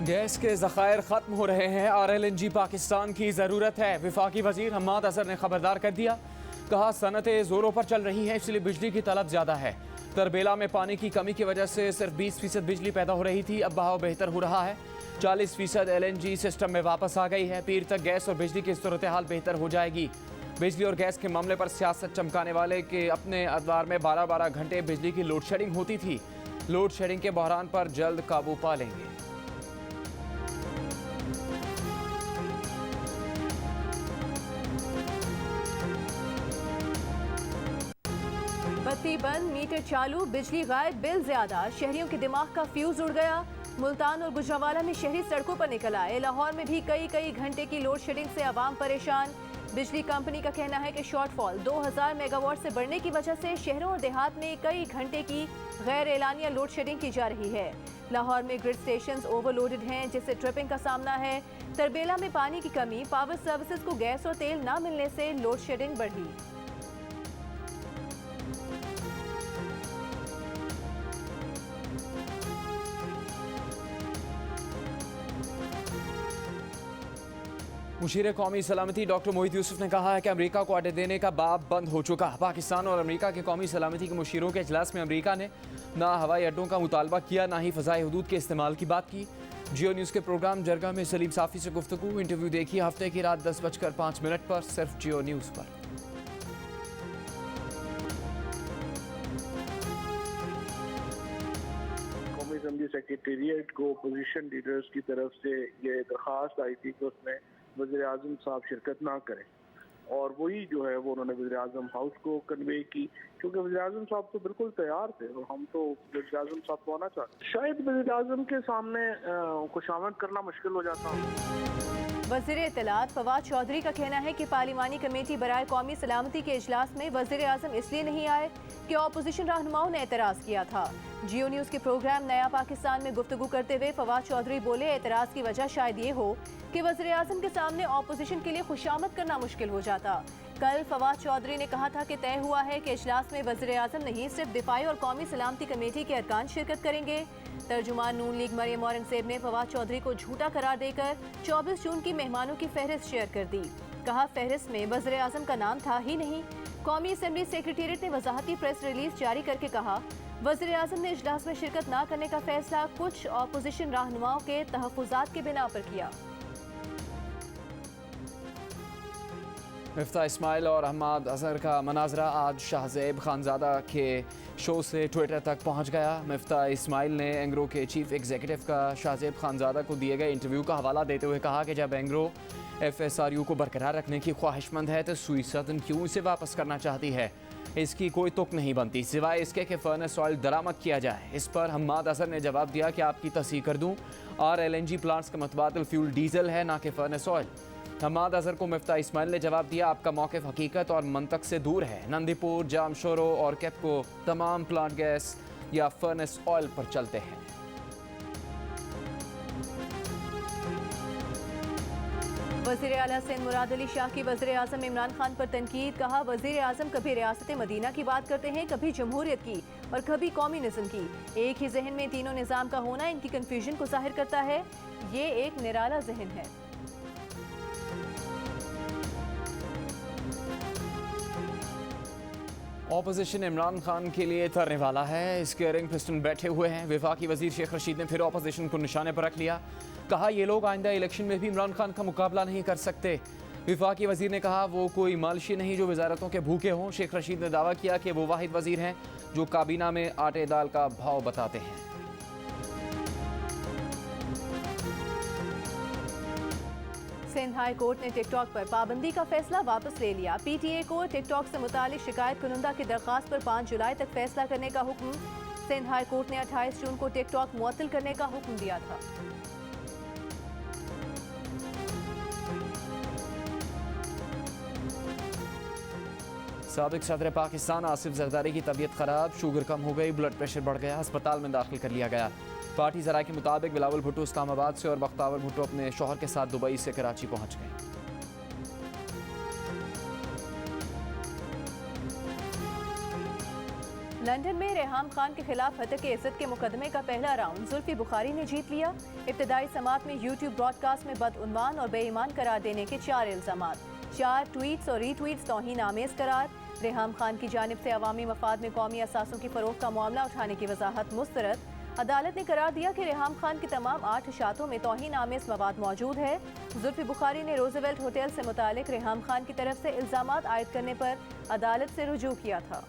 Gas के ज़खायर ख़त्म हो रहे हैं और LNG पाकिस्तान की ज़रूरत है। वफाकी वज़ीर हम्माद अज़हर ने खबरदार कर दिया। कहा सनतें ज़ोरों पर चल रही हैं, इसलिए बिजली की तलब ज़्यादा है। तरबेला में पानी की कमी की वजह से सिर्फ 20% बिजली पैदा हो रही थी, अब बहाव बेहतर हो रहा है। 40% LNG सिस्टम में वापस आ गई है। पीर तक गैस और बिजली की सूरत हाल बेहतर हो जाएगी। बिजली और गैस के मामले पर सियासत चमकाने वाले के अपने अदवार में 12-12 घंटे बिजली की लोड शेडिंग होती थी। लोड शेडिंग के बहरान पर जल्द काबू पा लेंगे। बत्ती बंद, मीटर चालू, बिजली गायब, बिल ज्यादा। शहरियों के दिमाग का फ्यूज उड़ गया। मुल्तान और गुजरावाला में शहरी सड़कों पर निकल आए। लाहौर में भी कई घंटे की लोड शेडिंग से आवाम परेशान। बिजली कंपनी का कहना है कि शॉर्टफॉल 2000 मेगावाट से बढ़ने की वजह से शहरों और देहात में कई घंटे की गैर एलानिया लोड शेडिंग की जा रही है। लाहौर में ग्रिड स्टेशंस ओवरलोडेड हैं, जिससे ट्रिपिंग का सामना है। तरबेला में पानी की कमी, पावर सर्विसेज को गैस और तेल न मिलने से लोड शेडिंग बढ़ी। मुशीर कौमी सलामती डॉक्टर मोहित यूसुफ ने कहा है कि अमेरिका को अड्डे देने का बाब बंद हो चुका। पाकिस्तान और अमेरिका के कौमी सलामती के मुशीरों के इजलास में अमेरिका ने ना हवाई अड्डों का मुतालबा किया, ना ही फ़ज़ाई हदूद के इस्तेमाल की बात की। जियो न्यूज़ के प्रोग्राम जरगा में सलीम साफ़ी से गुफ्तगू। इंटरव्यू देखिए हफ्ते की रात 10:05 पर, सिर्फ जियो न्यूज़ पर। कौमी असम्बली सेक्रेटेरिएट को अपोजिशन लीडर्स की तरफ से ये दरख्वास्त आई थी कि उसमें वज़ीर आज़म साहब शिरकत ना करें, और वही जो है वो उन्होंने वज़ीर आज़म हाउस को कन्वे की, क्योंकि वज़ीर आज़म साहब तो बिल्कुल तैयार थे और हम तो वज़ीर आज़म साहब को आना चाहते। शायद वज़ीर आज़म के सामने खुशामद करना मुश्किल हो जाता। वज़ीर इत्तलात फवाद चौधरी का कहना है कि पार्लिमानी कमेटी बराए कौमी सलामती के इजलास में वज़ीर आज़म इसलिए नहीं आए कि अपोजिशन रहनुमाओं ने एतराज़ किया था। जियो न्यूज़ के प्रोग्राम नया पाकिस्तान में गुफ्तगू करते हुए फवाद चौधरी बोले, एतराज़ की वजह शायद ये हो कि वज़ीर आज़म के सामने अपोजिशन के लिए खुशामद करना मुश्किल हो जाता। कल फवाद चौधरी ने कहा था कि तय हुआ है कि इजलास में वज़ीर आज़म नहीं, सिर्फ दिफाई और कौमी सलामती कमेटी के अरकान शिरकत करेंगे। तर्जुमान नून लीग मरियम औरंगज़ेब ने फवाद चौधरी को झूठा करार देकर 24 जून की मेहमानों की फहरिस्त शेयर कर दी। कहा फहरिस्त में वज़ीर आज़म का नाम था ही नहीं। कौमी असम्बली सेक्रेटेरिएट ने वजाहती प्रेस रिलीज जारी करके कहा, वज़ीर आज़म ने इजलास में शिरकत न करने का फैसला कुछ अपोजिशन रहनुमाओं के तहफ़्फ़ुज़ात के बिना पर किया। मिफ्ता इस्माइल और हम्माद अज़हर का मनाजरा आज शाहज़ेब खानज़ादा के शो से ट्विटर तक पहुंच गया। मिफ्ता इस्माइल ने एंग्रो के चीफ एग्जीक्यूटिव का शाहज़ेब खानज़ादा को दिए गए इंटरव्यू का हवाला देते हुए कहा कि जब एंग्रो FSRU को बरकरार रखने की ख्वाहिशमंद है तो सुई सदन क्यों इसे वापस करना चाहती है, इसकी कोई तुक नहीं बनती सिवाय इसके कि फर्नेस ऑयल दरामद किया जाए। इस पर हम्माद अज़हर ने जवाब दिया कि आपकी तस्दीक कर दूँ, और LNG प्लांट्स का मुतबादिल फ्यूल डीजल है, ना कि फर्नेस ऑयल। हम्माद अज़हर को मिफ्ता इस्माइल ने जवाब दिया, आपका मौक़िफ़ हकीकत और मंतक से दूर है। नंदीपुर, जामशोरो और केपको तमाम प्लांट गैस या फर्नेस ऑयल पर चलते हैं। वज़ीर आला सिंध मुराद अली शाह की वज़ीर आज़म इमरान खान पर तनकीद। कहा वज़ीर आज़म कभी रियासत मदीना की बात करते हैं, कभी जमहूरियत की और कभी कौमी निज़म की। एक ही जहन में तीनों निज़ाम का होना इनकी कन्फ्यूजन को जाहिर करता है। ये एक निराला जहन है। ऑपोजिशन इमरान खान के लिए तरने वाला है। इसके रिंग पिस्टन बैठे हुए हैं। वफाकी वज़ीर शेख रशीद ने फिर ऑपोजिशन को निशाने पर रख लिया। कहा ये लोग आइंदा इलेक्शन में भी इमरान खान का मुकाबला नहीं कर सकते। वफाकी वज़ीर ने कहा वो कोई मालशी नहीं जो वजारतों के भूखे हों। शेख रशीद ने दावा किया कि वो वाहिद वज़ीर हैं जो काबीना में आटे दाल का भाव बताते हैं। सिंध हाई कोर्ट ने टिकटॉक पर पाबंदी का फैसला वापस ले लिया। PTA को टिकटॉक से मुतालिक शिकायत कुनंदा की दरख्वास्त पर 5 जुलाई तक फैसला करने का हुक्म। सिंध हाई कोर्ट ने 28 जून को टिकटॉक मुअत्तल करने का हुक्म दिया था। साबिक सदर पाकिस्तान आसिफ जरदारी की तबीयत खराब, शुगर कम हो गई, ब्लड प्रेशर बढ़ गया, अस्पताल में दाखिल कर लिया गया। पार्टी ज़राए के मुताबिक बिलावल भुट्टो इस्लामाबाद से और बख्तावर भुट्टो अपने शौहर के साथ दुबई से कराची पहुंच गए। लंदन में रेहाम खान के खिलाफ हत्या इज्जत के मुकदमे का पहला राउंड जुल्फी बुखारी ने जीत लिया। इब्तदाई समात में यूट्यूब ब्रॉडकास्ट में बदउन्वान और बेईमान करार देने के 4 इल्जामात, 4 ट्वीट्स और रीट्वीट्स तौहीन आमेज करार। रेहाम खान की जानिब से अवामी मफाद में कौमी असासों की फरोख्त का मामला उठाने की वजाहत मुस्तरद। अदालत ने करार दिया कि रेहाम खान की तमाम 8 इशातों में तौहीन आमेज मवाद मौजूद है। जुल्फी बुखारी ने रोजवेल्ट होटल से मुतालिक रेहाम खान की तरफ से इल्जामात आयद करने पर अदालत से रुजू किया था।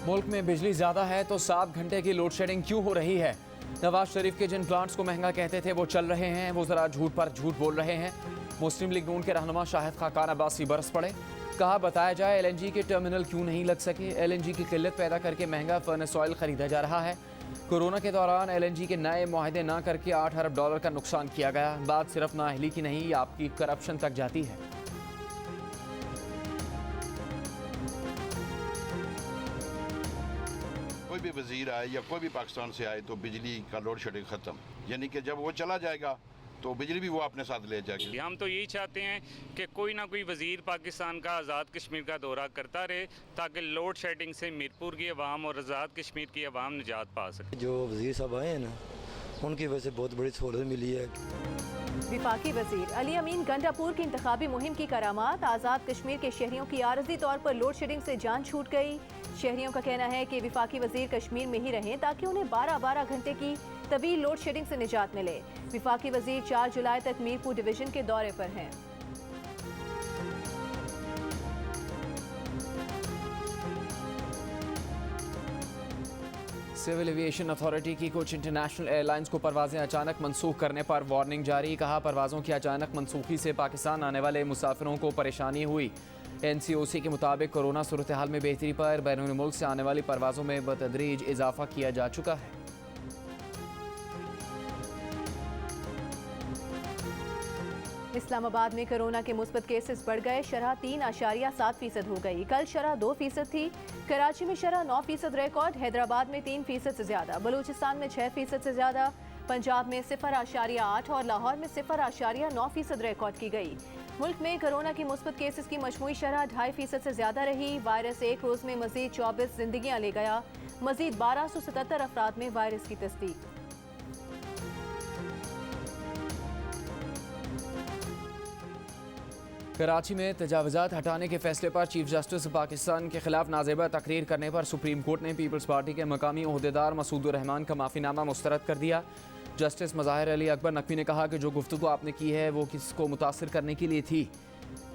मुल्क में बिजली ज़्यादा है तो 7 घंटे की लोड शेडिंग क्यों हो रही है? नवाज शरीफ के जिन प्लांट्स को महंगा कहते थे वो चल रहे हैं, वो ज़रा झूठ पर झूठ बोल रहे हैं। मुस्लिम लीग नून के रहनुमा शाहिद खाकान अब्बासी बरस पड़े। कहा बताया जाए एलएनजी के टर्मिनल क्यों नहीं लग सके। एलएनजी की किल्लत पैदा करके महंगा फर्नेस ऑयल खरीदा जा रहा है। कोरोना के दौरान एलएनजी के नए मुआहदे ना करके $8 अरब का नुकसान किया गया। बात सिर्फ नाअहली की नहीं, आपकी करप्शन तक जाती है। कोई भी वजीर आए या कोई भी पाकिस्तान से आए तो बिजली का लोड शेडिंग ख़त्म, यानी कि जब वो चला जाएगा तो बिजली भी वो अपने साथ ले जाएगी। हम तो यही चाहते हैं कि कोई ना कोई वजीर पाकिस्तान का आज़ाद कश्मीर का दौरा करता रहे ताकि लोड शेडिंग से मीरपुर की आवाम और आज़ाद कश्मीर की आवाम निजात पा सके। जो वजीर साहब आए हैं ना, उनकी वजह से बहुत बड़ी सहूलत मिली है। विफाकी वजीर अली अमीन गंडापुर की इंतखाबी मुहिम की करामात। आज़ाद कश्मीर के शहरियों की आरजी तौर पर लोड शेडिंग से जान छूट गई। शहरियों का कहना है कि विफाकी वजीर कश्मीर में ही रहें ताकि उन्हें 12-12 घंटे की तवील लोड शेडिंग से निजात मिले। विफाकी वजीर 4 जुलाई तक मीरपुर डिवीजन के दौरे पर हैं। सिविल एविएशन अथॉरिटी की कुछ इंटरनेशनल एयरलाइंस को परवाजें अचानक मनसूख करने पर वार्निंग जारी। कहा परवाज़ों की अचानक मनसूखी से पाकिस्तान आने वाले मुसाफिरों को परेशानी हुई। NCOC के मुताबिक कोरोना सूरत हाल में बेहतरी पर बैरून मुल्क से आने वाली परवाज़ों में बतदरीज इजाफा किया जा चुका है। इस्लामाबाद में कोरोना के मुस्बत केसेस बढ़ गए। शरह 3.7% हो गई। कल शरह 2% थी। कराची में शरह 9% रिकॉर्ड। हैदराबाद में 3% से ज़्यादा। बलूचिस्तान में 6% से ज़्यादा। पंजाब में 0.8 और लाहौर में 0.9% रिकॉर्ड की गई। मुल्क में कोरोना की मुस्बत केसेस की मजमूई शरह 2.5% से ज़्यादा रही। वायरस एक रोज़ में मज़ीद 24 जिंदगियाँ ले गया। मज़ीद 1277 अफराद में वायरस की तस्दीक। कराची में तजावुज़ात हटाने के फैसले पर चीफ जस्टिस पाकिस्तान के खिलाफ नाजेबा तकरीर करने पर सुप्रीम कोर्ट ने पीपल्स पार्टी के मकामी ओहदेदार मसूदुर रहमान का माफ़ीनामा मुस्तरद कर दिया। जस्टिस मज़ाहिर अली अकबर नकवी ने कहा कि जो गुफ्तगू आपने की है वो किसको मुतासिर करने के लिए थी।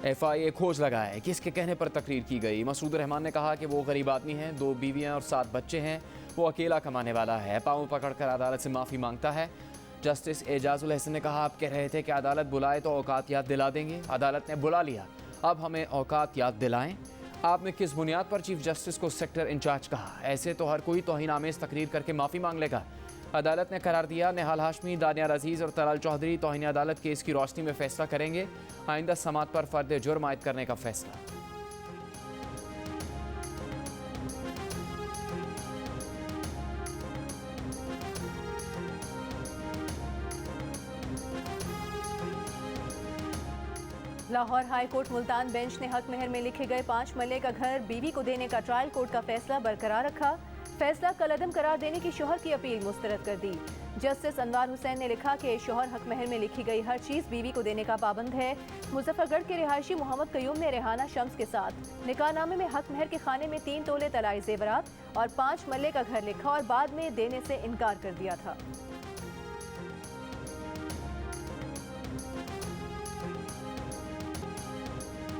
FIA खोज लगाए किसके कहने पर तकरीर की गई। मसूदुर रहमान ने कहा कि वो गरीब आदमी हैं, 2 बीवियाँ और 7 बच्चे हैं, वो अकेला कमाने वाला है, पाँव पकड़ कर अदालत से माफ़ी मांगता है। जस्टिस एजाजुल हसन ने कहा आप कह रहे थे कि अदालत बुलाए तो औकात याद दिला देंगे, अदालत ने बुला लिया, अब हमें औकात याद दिलाएं। आपने किस बुनियाद पर चीफ जस्टिस को सेक्टर इंचार्ज कहा? ऐसे तो हर कोई तौहीन आमेज तकरीर करके माफ़ी मांग लेगा। अदालत ने करार दिया निहाल हाशमी, दानियार अजीज़ और तलाल चौधरी तौहीन अदालत केस की रोशनी में फैसला करेंगे। आइंदा समात पर फर्द जुर्म आयद करने का फैसला। Lahore high court Multan bench ने हक महर में लिखे गए 5 मरले का घर बीवी को देने का ट्रायल कोर्ट का फैसला बरकरार रखा। फैसला कलअदम करार देने की शोहर की अपील मुस्तरद कर दी। जस्टिस अनवार हुसैन ने लिखा कि शोहर हक महर में लिखी गई हर चीज़ बीवी को देने का पाबंद है। मुजफ्फरगढ़ के रिहायशी मोहम्मद कयूम ने रेहाना शम्स के साथ निकाहनामे में हक महर के खाने में 3 तोले तलाई जेवरात और 5 मरले का घर लिखा और बाद में देने से इनकार कर दिया था।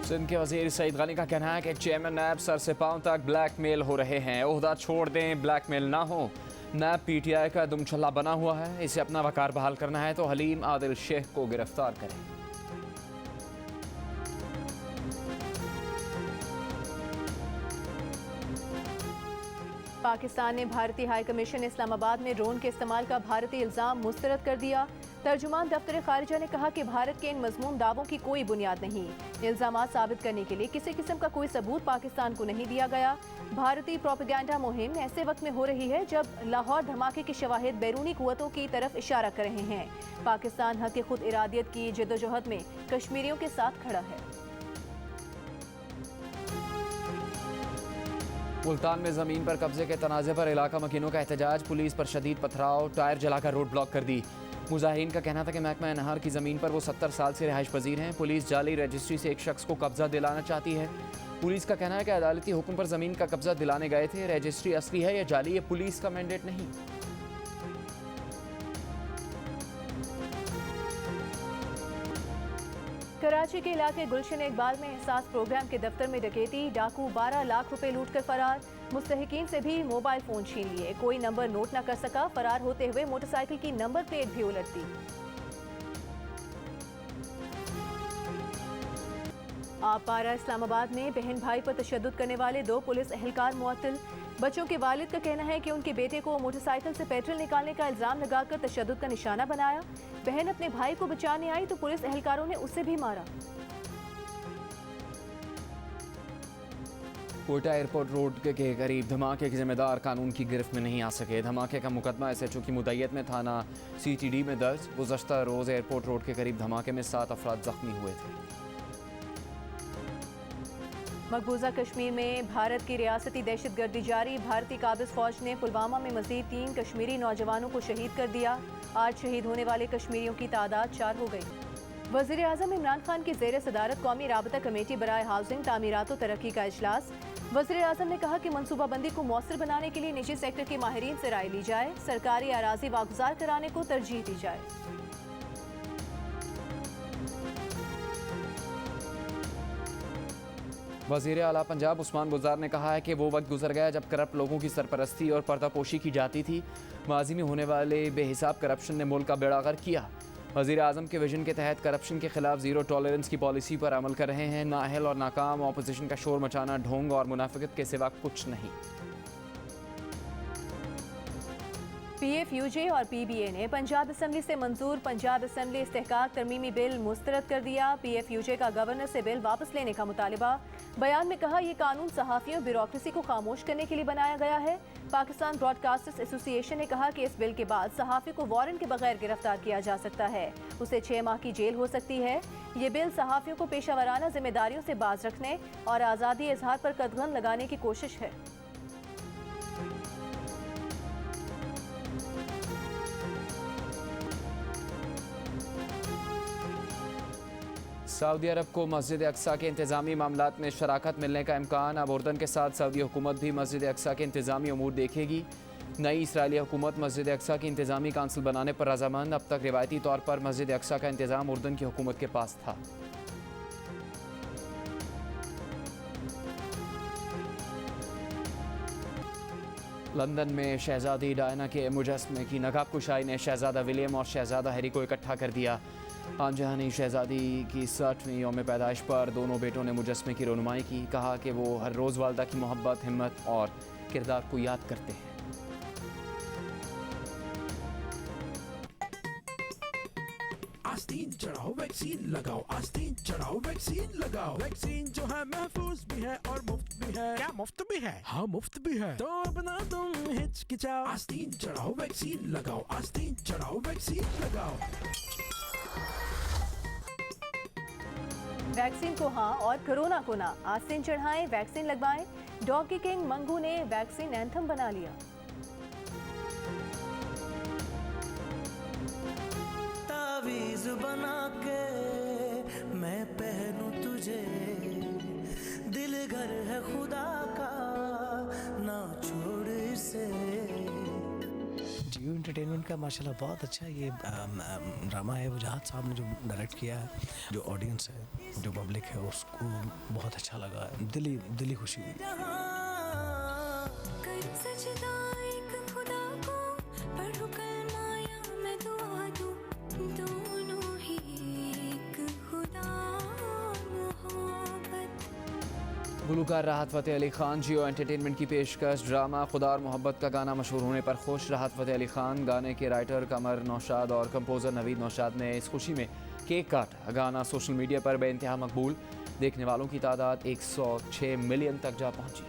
सिंध के वजीर सईद गनी का कहना है कि चेयरमैन नैब सर से पांव तक ब्लैकमेल हो रहे हैं। ओहदा छोड़ दें, ब्लैकमेल ना हो। नैब PTI का दुमछल्ला बना हुआ है, इसे अपना वकार बहाल करना है तो हलीम आदिल शेख को गिरफ्तार करें। पाकिस्तान ने भारतीय हाई कमीशन इस्लामाबाद में ड्रोन के इस्तेमाल का भारतीय इल्ज़ाम मुस्तरद कर दिया। तर्जुमान दफ्तर खारिजा ने कहा कि भारत के इन मज़मूम दावों की कोई बुनियाद नहीं। इल्ज़ामात साबित करने के लिए किसी किस्म का कोई सबूत पाकिस्तान को नहीं दिया गया। भारतीय प्रोपेगेंडा मुहिम ऐसे वक्त में हो रही है जब लाहौर धमाके के शवाहिद बैरूनी कुव्वतों की तरफ इशारा कर रहे हैं। पाकिस्तान हक़ खुद इरादियत की जद्दोजहद में कश्मीरियों के साथ खड़ा है। मुल्तान में ज़मीन पर कब्जे के तनाज़े पर इलाका मकीनों का एहतजाज, पुलिस पर शदीद पथराव, टायर जलाकर रोड ब्लॉक कर दी। मुजाहिरीन का कहना था कि महकमा नहर की ज़मीन पर वो 70 साल से रिहाइश पजीर हैं। पुलिस जाली रजिस्ट्री से एक शख्स को कब्जा दिलाना चाहती है। पुलिस का कहना है कि अदालती हुक्म पर ज़मीन का कब्जा दिलाने गए थे। रजिस्ट्री असली है या जाली, ये पुलिस का मैंडेट नहीं। कराची के इलाके गुलशन इकबाल में एहसास प्रोग्राम के दफ्तर में डकैती, डाकू 12 लाख रुपए लूटकर फरार। मुस्तहिकीन से भी मोबाइल फोन छीन लिए, कोई नंबर नोट न कर सका। फरार होते हुए मोटरसाइकिल की नंबर प्लेट भी उलट दी। आपारा इस्लामाबाद में बहन भाई पर तशद्दुद करने वाले 2 पुलिस एहलकार मुअत्तल। बच्चों के वालिद का कहना है कि उनके बेटे को मोटरसाइकिल से पेट्रोल निकालने का इल्जाम लगाकर तशद्दुद का निशाना बनाया। बहन अपने भाई को बचाने आई तो पुलिस एहलकारों ने उसे भी मारा। कोयटा एयरपोर्ट रोड के करीब धमाके के जिम्मेदार कानून की गिरफ्त में नहीं आ सके। धमाके का मुकदमा SHO की मुद्दईयत में थाना CTD में दर्ज। गुज़श्ता रोज़ एयरपोर्ट रोड के करीब धमाके में 7 अफराद जख्मी हुए थे। मकबूजा कश्मीर में भारत की रियासती दहशतगर्दी जारी। भारतीय काबिज फौज ने पुलवामा में मजीद 3 कश्मीरी नौजवानों को शहीद कर दिया। आज शहीद होने वाले कश्मीरियों की तादाद 4 हो गई। वज़ीर आज़म इमरान खान की ज़ेर सदारत कौमी राबता कमेटी बराए हाउसिंग, तामीरात और तरक्की का इजलास। वज़ीर आज़म ने कहा कि मनसूबाबंदी को मौसर बनाने के लिए निजी सेक्टर के माहिरीन से राय ली जाए। सरकारी अराजी वागुजार कराने को तरजीह दी जाए। वज़ीर आला पंजाब उस्मान बुज़दार ने कहा है कि वो वक्त गुजर गया जब करप्ट लोगों की सरपरस्ती और पर्दापोशी की जाती थी। माजी में होने वाले बेहिसाब करप्शन ने मुल्क का बेड़ा गर्क किया। वज़ीर आज़म के विजन के तहत करप्शन के खिलाफ ज़ीरो टॉलरेंस की पॉलिसी पर अमल कर रहे हैं। नाअहल और नाकाम ऑपोजिशन का शोर मचाना ढोंग और मुनाफिकत के सिवा कुछ नहीं। PFUJ और PBA ने पंजाब असम्बली से मंजूर पंजाब असम्बली इस्तेहकाक तरमीमी बिल मुस्तरद कर दिया। PFUJ का गवर्नर से बिल वापस लेने का मुतालिबा। बयान में कहा, यह कानून सहाफ़ियों ब्यूरोक्रेसी को खामोश करने के लिए बनाया गया है। पाकिस्तान ब्रॉडकास्टर्स एसोसिएशन ने कहा कि इस बिल के बाद सहाफ़ी को वारंट के बगैर गिरफ्तार किया जा सकता है। उसे 6 माह की जेल हो सकती है। ये बिल सहाफ़ियों को पेशावराना जिम्मेदारियों से बाज रखने और आज़ादी इजहार पर कदगन लगाने की कोशिश है। सऊदी अरब को मस्जिद अक्सा के इंतज़ामी मामलात में शराकत मिलने का इम्कान। अब उर्दन के साथ सऊदी हुकूमत भी मस्जिद अक्सा के इंतज़ामी अमूर देखेगी। नई इसराइली हुकूमत मस्जिद अक्सा की इंतज़ामी काउंसिल बनाने पर रजामंद। अब तक रिवायती तौर पर मस्जिद अक्सा का इंतज़ाम उर्दन की हुकूमत के पास था। लंदन में शहजादी डायना के मुजस्मे की नकाब कुशाई ने शहजादा विलियम और शहजादा हैरी को इकट्ठा कर दिया। आनजहानी शहजादी की 60वीं यौम पैदाइश पर दोनों बेटों ने मुजस्मे की रोनुमाई की। कहा कि वो हर रोज़ वालदा की मोहब्बत, हिम्मत और किरदार को याद करते हैं। आस्तीन चढ़ाओ वैक्सीन लगाओ, आस्तीन चढ़ाओ वैक्सीन लगाओ। वैक्सीन जो है महफूज भी है और मुफ्त भी है। क्या मुफ्त भी है? हाँ मुफ्त भी है। तो अब ना तुम हिचकिचाओ, आस्तीन चढ़ाओ वैक्सीन लगाओ, आस्तीन चढ़ाओ वैक्सीन लगाओ। वैक्सीन को हाँ और कोरोना को ना। आस्तीन चढ़ाएं, वैक्सीन लगवाएं। डॉगी किंग मंगू ने वैक्सीन एंथम बना लिया। तावीज़ बना के मैं पहनूं तुझे, दिल घर है खुदा का ना छोड़ इसे। जियो एंटरटेनमेंट का माशाल्लाह बहुत अच्छा ये ड्रामा है। वजाहत साहब ने जो डायरेक्ट किया है, जो ऑडियंस है, जो पब्लिक है, उसको बहुत अच्छा लगा। दिली खुशी हुई। गुलूकार राहत फ़तेह अली खान जियो एंटरटेनमेंट की पेशकश। ड्रामा खुदा और मोहब्बत का गाना मशहूर होने पर खुश। राहत फ़तेह अली खान, गाने के राइटर कमर नौशाद और कंपोज़र नवीद नौशाद ने इस खुशी में केक काटा। गाना सोशल मीडिया पर बेइंतहा मकबूल। देखने वालों की तादाद 106 मिलियन तक जा पहुंची।